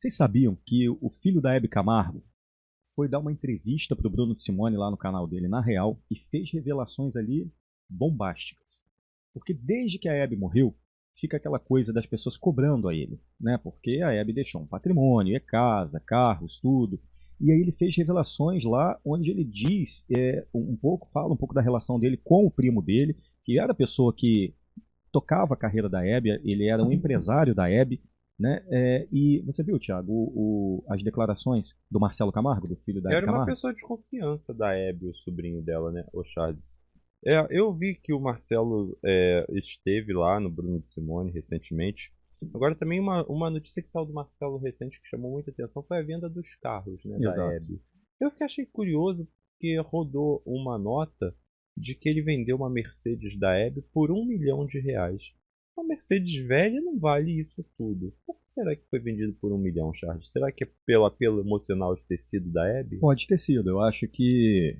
Vocês sabiam que o filho da Hebe Camargo foi dar uma entrevista para o Bruno de Simone lá no canal dele, na Real, e fez revelações ali bombásticas. Porque desde que a Hebe morreu, fica aquela coisa das pessoas cobrando a ele, né? Porque a Hebe deixou um patrimônio, casa, carros, tudo. E aí ele fez revelações lá onde ele diz fala um pouco da relação dele com o primo dele, que era a pessoa que tocava a carreira da Hebe, ele era um empresário da Hebe, né? E você viu, Thiago, as declarações do Marcelo Camargo, do filho da Hebe Era uma Camargo? pessoa de confiança da Abby, o sobrinho dela, né? O Charles. Eu vi que o Marcelo esteve lá no Bruno de Simone recentemente. Agora também uma notícia que saiu do Marcelo recente que chamou muita atenção foi a venda dos carros, né, da Exato. Abby. Achei curioso porque rodou uma nota de que ele vendeu uma Mercedes da Abby por R$ 1 milhão. Uma Mercedes velha não vale isso tudo. Por que será que foi vendido por 1 milhão, Charles? Será que é pelo apelo emocional de ter sido da Abby? Pode ter sido, eu acho que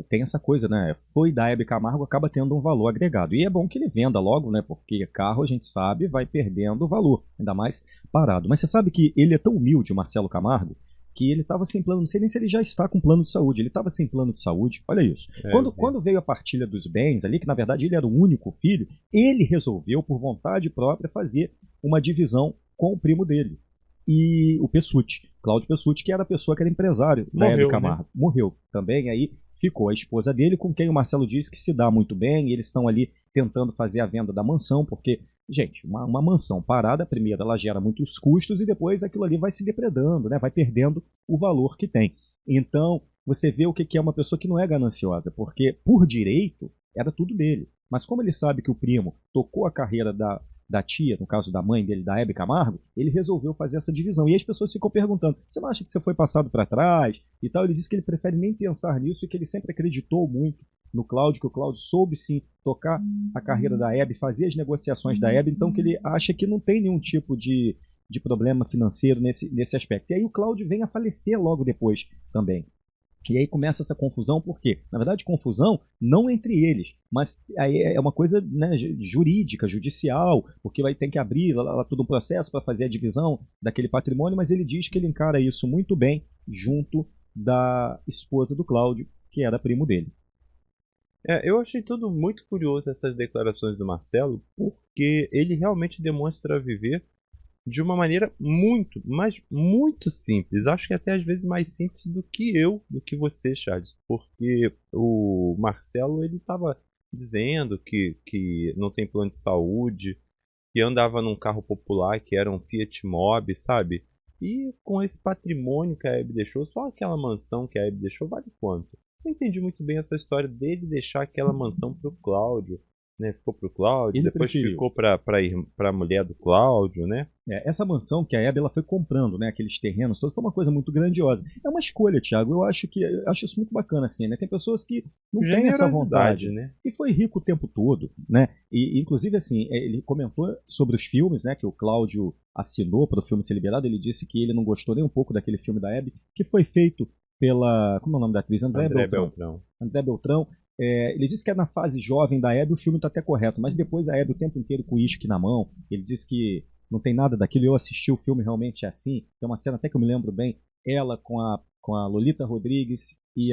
tem essa coisa, né? Foi da Hebe Camargo, acaba tendo um valor agregado. E é bom que ele venda logo, né? Porque carro, a gente sabe, vai perdendo valor, ainda mais parado. Mas você sabe que ele é tão humilde, o Marcelo Camargo, que ele estava sem plano, não sei nem se ele já está com plano de saúde, ele estava sem plano de saúde, olha isso. Quando veio a partilha dos bens ali, que na verdade ele era o único filho, ele resolveu, por vontade própria, fazer uma divisão com o primo dele. E o Pessutti, Cláudio Pessutti, que era a pessoa que era empresário da Hebe Morreu, Camargo. né? Morreu também, aí ficou a esposa dele, com quem o Marcelo diz que se dá muito bem, e eles estão ali tentando fazer a venda da mansão, porque, gente, uma mansão parada, primeiro, ela gera muitos custos, e depois aquilo ali vai se depredando, né? Vai perdendo o valor que tem. Então, você vê o que é uma pessoa que não é gananciosa, porque, por direito, era tudo dele. Mas como ele sabe que o primo tocou a carreira da tia, no caso da mãe dele, da Hebe Camargo, ele resolveu fazer essa divisão. E as pessoas ficam perguntando, você não acha que você foi passado para trás e tal? Ele disse que ele prefere nem pensar nisso e que ele sempre acreditou muito no Cláudio, que o Cláudio soube sim tocar a carreira da Hebe, fazer as negociações da Hebe, então que ele acha que não tem nenhum tipo de problema financeiro nesse aspecto. E aí o Cláudio vem a falecer logo depois também. E aí começa essa confusão, por quê? Na verdade, confusão não entre eles, mas aí é uma coisa, né, jurídica, judicial, porque vai ter que abrir lá todo um processo para fazer a divisão daquele patrimônio, mas ele diz que ele encara isso muito bem junto da esposa do Cláudio, que era primo dele. Eu achei tudo muito curioso essas declarações do Marcelo, porque ele realmente demonstra viver de uma maneira muito, mas muito simples. Acho que até às vezes mais simples do que você, Charles. Porque o Marcelo, ele estava dizendo que não tem plano de saúde, que andava num carro popular que era um Fiat Mobi, sabe? E com esse patrimônio que a Hebe deixou, só aquela mansão que a Hebe deixou vale quanto? Não entendi muito bem essa história dele deixar aquela mansão pro Cláudio, né? Ficou pro Cláudio, Ele depois preferiu. ficou pra mulher do Cláudio, né? Essa mansão que a Hebe ela foi comprando, né, aqueles terrenos todos, foi uma coisa muito grandiosa. É uma escolha, Thiago. Eu acho isso muito bacana, assim, né? Tem pessoas que não têm essa vontade. Né? E foi rico o tempo todo, né? E inclusive, assim, ele comentou sobre os filmes, né, que o Cláudio assinou para o filme ser liberado. Ele disse que ele não gostou nem um pouco daquele filme da Hebe, que foi feito pela, como é o nome da atriz? André Beltrão. André Beltrão. Ele disse que é na fase jovem da Hebe, o filme está até correto, mas depois a Hebe o tempo inteiro com o uísque na mão. Ele disse que não tem nada daquilo. Eu assisti o filme, realmente é assim. Tem uma cena até que eu me lembro bem, ela com a Lolita Rodrigues e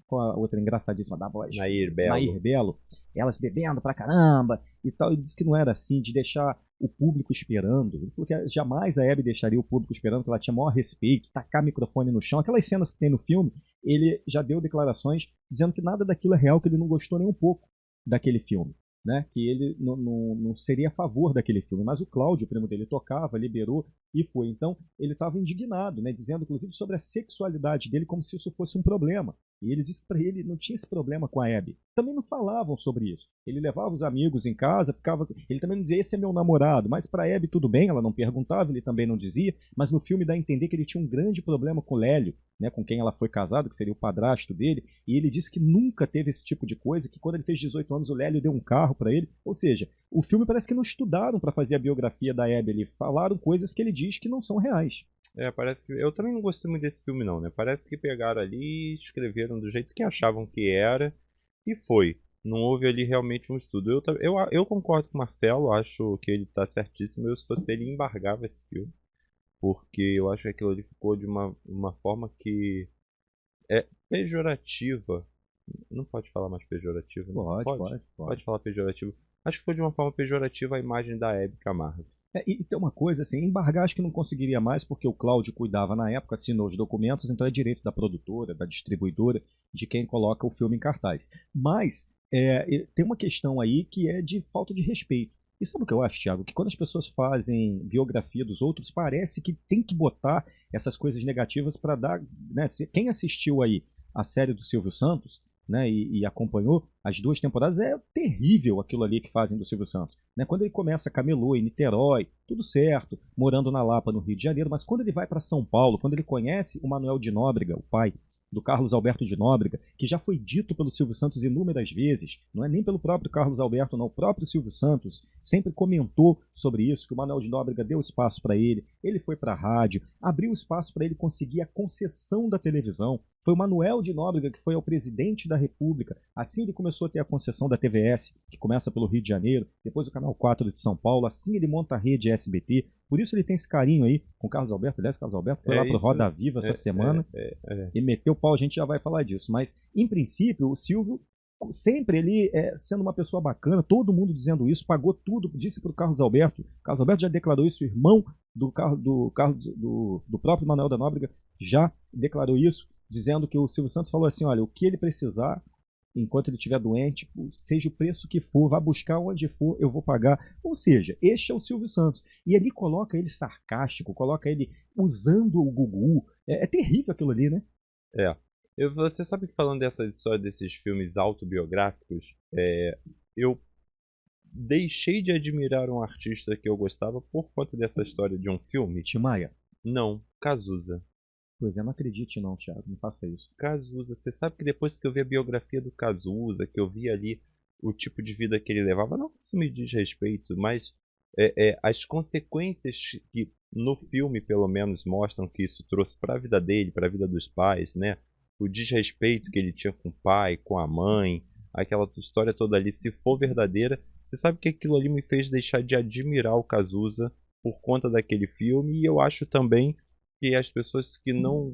com a outra engraçadíssima da voz, Nair Belo, elas bebendo pra caramba e tal. Ele disse que não era assim, de deixar o público esperando. Ele falou que jamais a Hebe deixaria o público esperando, que ela tinha maior respeito, tacar microfone no chão. Aquelas cenas que tem no filme, ele já deu declarações dizendo que nada daquilo é real, que ele não gostou nem um pouco daquele filme. Né, que ele não seria a favor daquele filme, mas o Cláudio, o primo dele, tocava, liberou e foi. Então ele estava indignado, né, dizendo inclusive sobre a sexualidade dele como se isso fosse um problema. E ele disse que para ele não tinha esse problema com a Hebe. Também não falavam sobre isso. Ele levava os amigos em casa, ele também não dizia, esse é meu namorado, mas para a Hebe tudo bem, ela não perguntava, ele também não dizia, mas no filme dá a entender que ele tinha um grande problema com o Lélio, né, com quem ela foi casada, que seria o padrasto dele, e ele disse que nunca teve esse tipo de coisa, que quando ele fez 18 anos o Lélio deu um carro para ele. Ou seja, o filme parece que não estudaram para fazer a biografia da Hebe, ele falaram coisas que ele diz que não são reais. Parece que eu também não gostei muito desse filme não, né? Parece que pegaram ali, escreveram do jeito que achavam que era e foi. Não houve ali realmente um estudo. Eu concordo com o Marcelo, acho que ele tá certíssimo. Eu, se fosse ele, embargava esse filme. porque eu acho que aquilo ali ficou de uma forma que é pejorativa. Não pode falar mais pejorativo, né? Pode falar pejorativo. Acho que foi de uma forma pejorativa a imagem da Hebe Camargo. E tem uma coisa, assim, embargar acho que não conseguiria mais, porque o Cláudio cuidava na época, assinou os documentos, então é direito da produtora, da distribuidora, de quem coloca o filme em cartaz. Mas tem uma questão aí que é de falta de respeito. E sabe o que eu acho, Thiago? Que quando as pessoas fazem biografia dos outros, parece que tem que botar essas coisas negativas para dar... Né? Quem assistiu aí a série do Silvio Santos, né, e acompanhou as 2 temporadas, é terrível aquilo ali que fazem do Silvio Santos. Né? Quando ele começa Camelô, em Niterói, tudo certo, morando na Lapa, no Rio de Janeiro, mas quando ele vai para São Paulo, quando ele conhece o Manuel de Nóbrega, o pai do Carlos Alberto de Nóbrega, que já foi dito pelo Silvio Santos inúmeras vezes, não é nem pelo próprio Carlos Alberto, não, o próprio Silvio Santos sempre comentou sobre isso, que o Manuel de Nóbrega deu espaço para ele foi para a rádio, abriu espaço para ele conseguir a concessão da televisão. Foi o Manuel de Nóbrega que foi ao presidente da República. Assim ele começou a ter a concessão da TVS, que começa pelo Rio de Janeiro, depois o Canal 4 de São Paulo, assim ele monta a rede SBT. Por isso ele tem esse carinho aí com o Carlos Alberto. Aliás, o Carlos Alberto foi lá pro Roda Viva essa semana e meteu o pau, a gente já vai falar disso. Mas, em princípio, o Silvio, sempre ele, sendo uma pessoa bacana, todo mundo dizendo isso, pagou tudo, disse pro Carlos Alberto. O Carlos Alberto já declarou isso, o irmão do próprio Manuel da Nóbrega já declarou isso, dizendo que o Silvio Santos falou assim, olha, o que ele precisar, enquanto ele estiver doente, seja o preço que for, vá buscar onde for, eu vou pagar. Ou seja, este é o Silvio Santos. E ali coloca ele sarcástico, coloca ele usando o Gugu. É terrível aquilo ali, né? Você sabe que falando dessa história desses filmes autobiográficos, eu deixei de admirar um artista que eu gostava por conta dessa história de um filme. Tim Maia? Não, Cazuza. Pois é, não acredite não, Thiago, não faça isso. Cazuza, você sabe que depois que eu vi a biografia do Cazuza, que eu vi ali o tipo de vida que ele levava, não que isso me diz respeito, mas as consequências que no filme pelo menos mostram que isso trouxe para a vida dele, para a vida dos pais, né? O desrespeito que ele tinha com o pai, com a mãe, aquela história toda ali, se for verdadeira, você sabe que aquilo ali me fez deixar de admirar o Cazuza por conta daquele filme, e eu acho também que as pessoas que não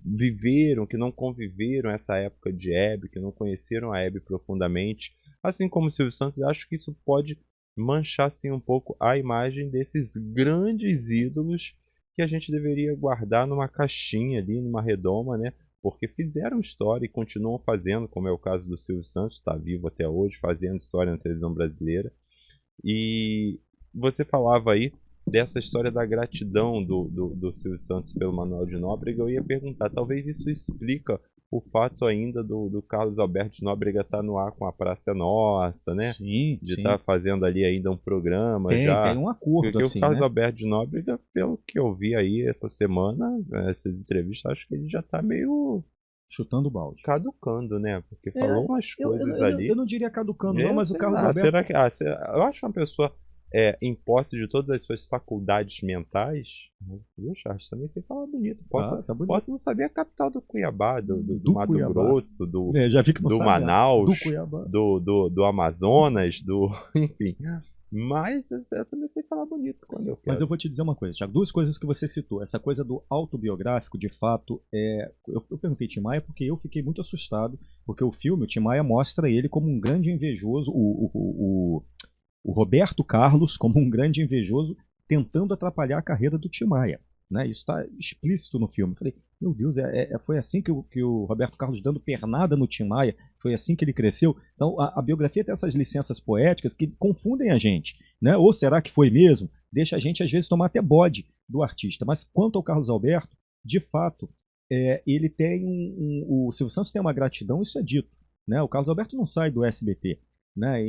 viveram, que não conviveram essa época de Hebe, que não conheceram a Hebe profundamente, assim como o Silvio Santos, acho que isso pode manchar sim um pouco a imagem desses grandes ídolos que a gente deveria guardar numa caixinha ali, numa redoma, né? Porque fizeram história e continuam fazendo, como é o caso do Silvio Santos, está vivo até hoje, fazendo história na televisão brasileira. E você falava aí dessa história da gratidão do Silvio Santos pelo Manuel de Nóbrega. Eu ia perguntar, talvez isso explica o fato ainda do Carlos Alberto de Nóbrega estar no ar com a Praça é Nossa, né? Sim, de estar fazendo ali ainda um programa. Tem um acordo, porque assim, o Carlos né? Alberto de Nóbrega, pelo que eu vi aí essa semana, essas entrevistas, acho que ele já está meio chutando o balde. Caducando, né? Porque falou umas coisas ali. Eu não diria caducando, não, mas o Carlos Alberto... Será que... eu acho uma pessoa em posse de todas as suas faculdades mentais. Poxa, acho que também sei falar bonito. Tá bonito. Posso não saber a capital do Cuiabá, do Mato Cuiabá. Grosso, do já vi que não sabe, Manaus, do Cuiabá. do Amazonas, enfim. Mas eu também sei falar bonito quando eu quero. Mas eu vou te dizer uma coisa, Thiago. 2 coisas que você citou. Essa coisa do autobiográfico, de fato, eu perguntei Tim Maia porque eu fiquei muito assustado, porque o filme, o Tim Maia mostra ele como um grande invejoso, o Roberto Carlos como um grande invejoso tentando atrapalhar a carreira do Tim Maia. Né? Isso está explícito no filme. Eu falei, meu Deus, foi assim que o Roberto Carlos dando pernada no Tim Maia, foi assim que ele cresceu. Então a biografia tem essas licenças poéticas que confundem a gente. Né? Ou será que foi mesmo? Deixa a gente às vezes tomar até bode do artista. Mas quanto ao Carlos Alberto, de fato, ele tem o Silvio Santos tem uma gratidão, isso é dito. Né? O Carlos Alberto não sai do SBT. Né?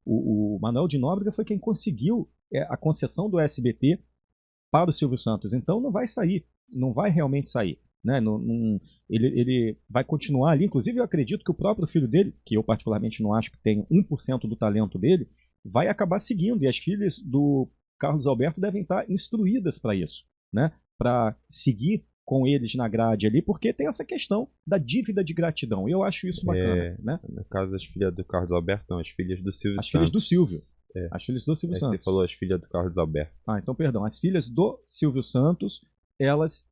O Manuel de Nóbrega foi quem conseguiu a concessão do SBT para o Silvio Santos. Então não vai sair, não vai realmente sair. Né? Ele vai continuar ali. Inclusive eu acredito que o próprio filho dele, que eu particularmente não acho que tem 1% do talento dele, vai acabar seguindo. E as filhas do Carlos Alberto devem estar instruídas para isso. Né? Para seguir com eles na grade ali, porque tem essa questão da dívida de gratidão. E eu acho isso bacana. Né? No caso das filhas do Carlos Alberto, não, as filhas do Silvio As Santos. filhas do Silvio. As filhas do Silvio Você Santos. falou as filhas do Carlos Alberto. Então, perdão. As filhas do Silvio Santos, elas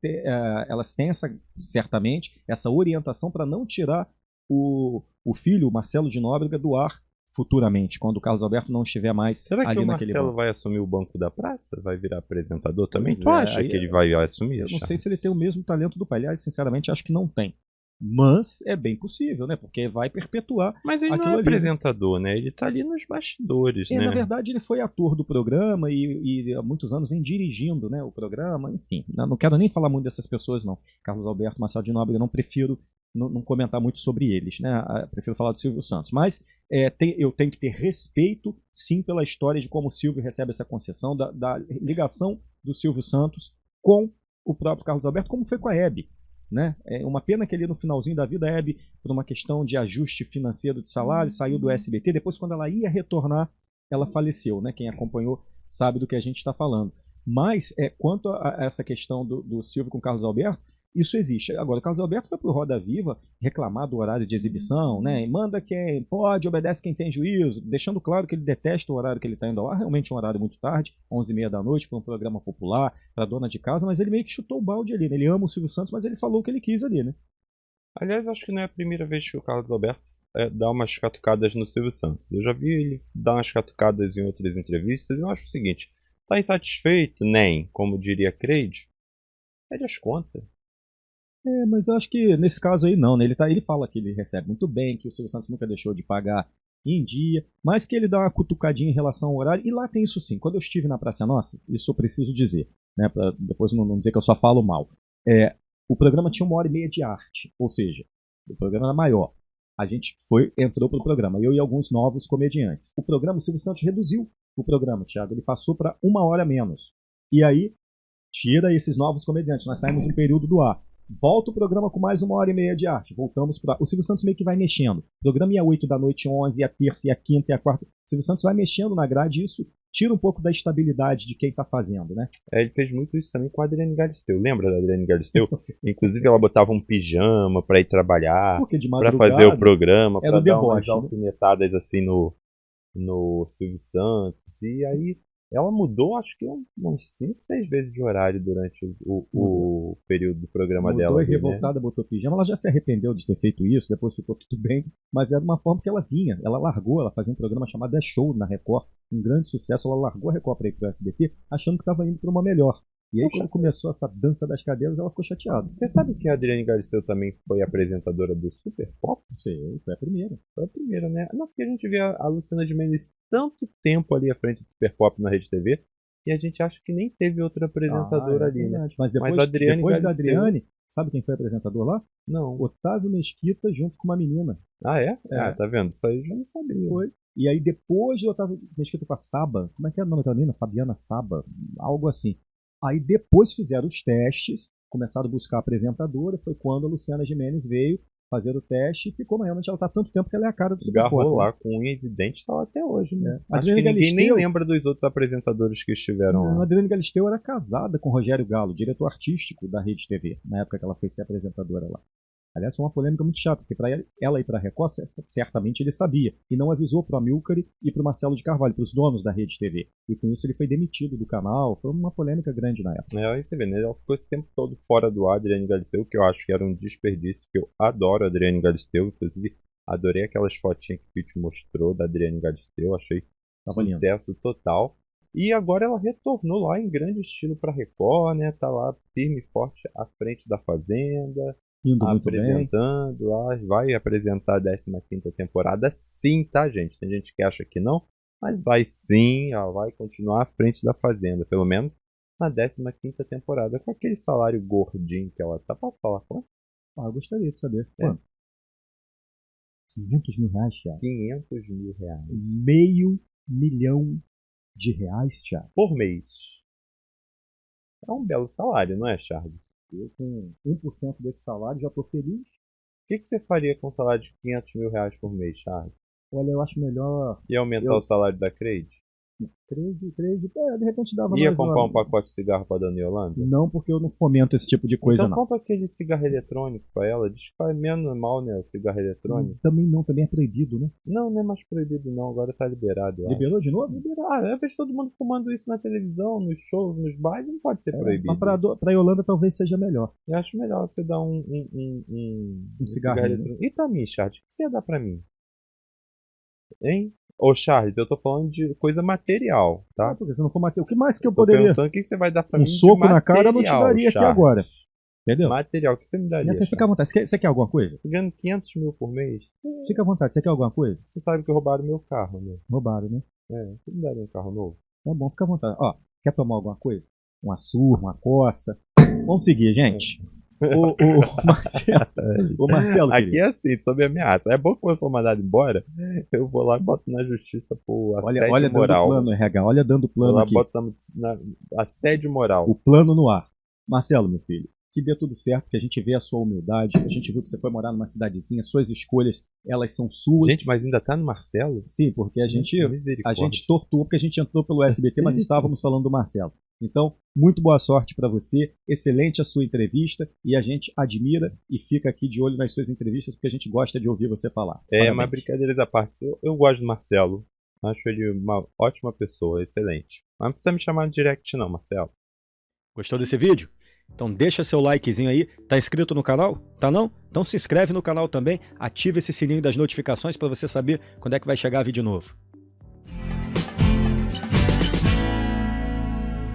têm certamente essa orientação para não tirar o filho, o Marcelo de Nóbrega, do ar futuramente, quando o Carlos Alberto não estiver mais Será que ali o naquele Marcelo banco. vai assumir o banco da praça? Vai virar apresentador também? Pois Tu é, acha que ele vai assumir? Eu não sei se ele tem o mesmo talento do pai. Aliás, sinceramente, acho que não tem. Mas é bem possível, né? Porque vai perpetuar Mas ele não aquilo é ali, né? apresentador, né? Ele tá ali nos bastidores, né? Na verdade, ele foi ator do programa e há muitos anos vem dirigindo, né, o programa. Enfim, não quero nem falar muito dessas pessoas, não. Carlos Alberto, Marcelo de Nóbrega, não prefiro não comentar muito sobre eles, né? Prefiro falar do Silvio Santos. Mas eu tenho que ter respeito, sim, pela história de como o Silvio recebe essa concessão, da ligação do Silvio Santos com o próprio Carlos Alberto, como foi com a Hebe. Né? É uma pena que ali no finalzinho da vida a Hebe, por uma questão de ajuste financeiro de salário, saiu do SBT. Depois, quando ela ia retornar, ela faleceu. Né? Quem acompanhou sabe do que a gente está falando. Mas, quanto a essa questão do Silvio com o Carlos Alberto, isso existe. Agora, o Carlos Alberto foi pro Roda Viva reclamar do horário de exibição, né? E manda quem pode, obedece quem tem juízo, deixando claro que ele detesta o horário que ele está indo ao ar, realmente um horário muito tarde, 11h30 da noite, para um programa popular, para dona de casa, mas ele meio que chutou o balde ali, né? Ele ama o Silvio Santos, mas ele falou o que ele quis ali, né? Aliás, acho que não é a primeira vez que o Carlos Alberto dá umas catucadas no Silvio Santos. Eu já vi ele dar umas catucadas em outras entrevistas e eu acho o seguinte: tá insatisfeito? Nem, como diria Creide, pede as contas. Mas eu acho que nesse caso aí não, né? Ele fala que ele recebe muito bem, que o Silvio Santos nunca deixou de pagar em dia, mas que ele dá uma cutucadinha em relação ao horário, e lá tem isso sim. Quando eu estive na Praça Nossa, isso eu preciso dizer, né? Pra depois não dizer que eu só falo mal. O programa tinha 1h30 de arte, ou seja, o programa era maior. A gente entrou pro programa, eu e alguns novos comediantes. O Silvio Santos reduziu o programa, Thiago, ele passou para 1 hora menos. E aí, tira esses novos comediantes, nós saímos um período do ar. Volta o programa com mais 1h30 de arte. Voltamos para. O Silvio Santos meio que vai mexendo. O programa ia 8 da noite, 11, a terça, e a quinta, e a quarta. O Silvio Santos vai mexendo na grade e isso tira um pouco da estabilidade de quem tá fazendo, né? Ele fez muito isso também com a Adriane Galisteu. Lembra da Adriane Galisteu? Inclusive ela botava um pijama pra ir trabalhar, pra fazer o programa, pra dar umas alfinetadas assim no Silvio Santos. E aí ela mudou, acho que umas 5, 6 vezes de horário durante o período do programa dela. Mudou e revoltada, botou pijama. Ela já se arrependeu de ter feito isso, depois ficou tudo bem. Mas era de uma forma que ela vinha. Ela largou, ela fazia um programa chamado The Show na Record. Um grande sucesso. Ela largou a Record para ir pro SBT, achando que estava indo para uma melhor. E aí, quando começou essa dança das cadeiras, ela ficou chateada. Você sabe que a Adriane Galisteu também foi apresentadora do Super Pop? Sim, foi a primeira. Foi a primeira, né? Não, porque a gente vê a Luciana Gimenez tanto tempo ali à frente do Super Pop na Rede TV, e a gente acha que nem teve outra apresentadora ali, verdade. né? Mas depois da Adriane, sabe quem foi apresentador lá? Não. Otávio Mesquita junto com uma menina. Ah, é? Ah, tá vendo? Isso aí eu já não sabia. Foi. E aí depois de Otávio Mesquita com a Saba, como é que era o nome daquela menina? Fabiana Saba, algo assim. Aí depois fizeram os testes, começaram a buscar a apresentadora, foi quando a Luciana Gimenez veio fazer o teste e ficou, mas realmente ela tá há tanto tempo que ela é a cara do Super Pop. Garrou lá com unhas e dentes, tá lá até hoje, né? A Acho que ninguém nem lembra dos outros apresentadores que estiveram lá. A Adriane Galisteu era casada com Rogério Galo, diretor artístico da Rede TV, na época que ela foi ser apresentadora lá. Aliás, foi uma polêmica muito chata, porque para ela ir para a Record, certamente ele sabia, e não avisou para o Amilcar e para o Marcelo de Carvalho, para os donos da Rede TV. E com isso ele foi demitido do canal, foi uma polêmica grande na época. Aí você vê, né? Ela ficou esse tempo todo fora do ar, Adriane Galisteu, que eu acho que era um desperdício, que eu adoro a Adriane Galisteu, inclusive adorei aquelas fotinhas que o Pitch mostrou da Adriane Galisteu, achei sucesso total. E agora ela retornou lá em grande estilo para Record, né? Tá lá firme e forte à frente da Fazenda. Indo apresentando lá, vai apresentar a 15ª temporada sim, tá, gente? Tem gente que acha que não, mas vai sim, ela vai continuar à frente da Fazenda, pelo menos na 15ª temporada, com aquele salário gordinho que ela tá. Posso falar quanto? Eu gostaria de saber. Quanto? 500 mil reais, Thiago. 500 mil reais. R$500 mil, Thiago. Por mês. É um belo salário, não é, Charles? Eu, com 1% desse salário, já estou feliz. O que você faria com um salário de 500 mil reais por mês, Charles? Olha, eu acho melhor... E aumentar o salário da Creide? Trade, de repente dava Ia mais comprar um pacote de cigarro pra Dona Yolanda? Não, porque eu não fomento esse tipo de coisa, Então não. compra aquele cigarro eletrônico pra ela. Diz que faz menos mal, né? O cigarro eletrônico. Também não, também é proibido, né? Não, não é mais proibido não. Agora tá liberado. Eu acho. Liberou de novo? Liberado. Eu vejo todo mundo fumando isso na televisão, nos shows, nos bares. Não pode ser proibido. Mas pra Yolanda talvez seja melhor. Eu acho melhor você dar um cigarro cigarrinho. eletrônico. E pra mim, Charles? O que você ia dar pra mim? Hein? Ô, Charles, eu tô falando de coisa material, tá? Porque se não for material, o que mais que eu Tô poderia? perguntando o que você vai dar pra mim Um de soco na cara eu não te material, daria aqui Charles. agora. Entendeu? Material, o que você me daria? E você fica à vontade. Você quer alguma coisa? Tô ganhando 500 mil por mês. Fica à vontade. Você quer alguma coisa? Você sabe que roubaram meu carro, né? Roubaram, né? Você me daria um carro novo? Tá bom, fica à vontade. Ó, quer tomar alguma coisa? Uma surra, uma coça? Vamos seguir, gente. O Marcelo. O Marcelo, Aqui querido. é assim, sob ameaça. É bom que eu for mandado embora, eu vou lá e boto na justiça por assédio Olha dando moral. plano, RH. Olha dando plano Vou lá aqui. boto na assédio moral. O plano no ar. Marcelo, meu filho, que dê tudo certo, que a gente vê a sua humildade, a gente viu que você foi morar numa cidadezinha, suas escolhas, elas são suas. Gente, mas ainda tá no Marcelo? Sim, porque a gente Misericórdia. tortou, porque a gente entrou pelo SBT, mas estávamos falando do Marcelo. Então, muito boa sorte para você, excelente a sua entrevista, e a gente admira e fica aqui de olho nas suas entrevistas, porque a gente gosta de ouvir você falar. Parabéns. Mas brincadeiras à parte, eu gosto do Marcelo. Acho ele uma ótima pessoa, excelente. Mas não precisa me chamar no direct não, Marcelo. Gostou desse vídeo? Então deixa seu likezinho aí. Tá inscrito no canal? Tá não? Então se inscreve no canal também, ativa esse sininho das notificações para você saber quando é que vai chegar vídeo novo.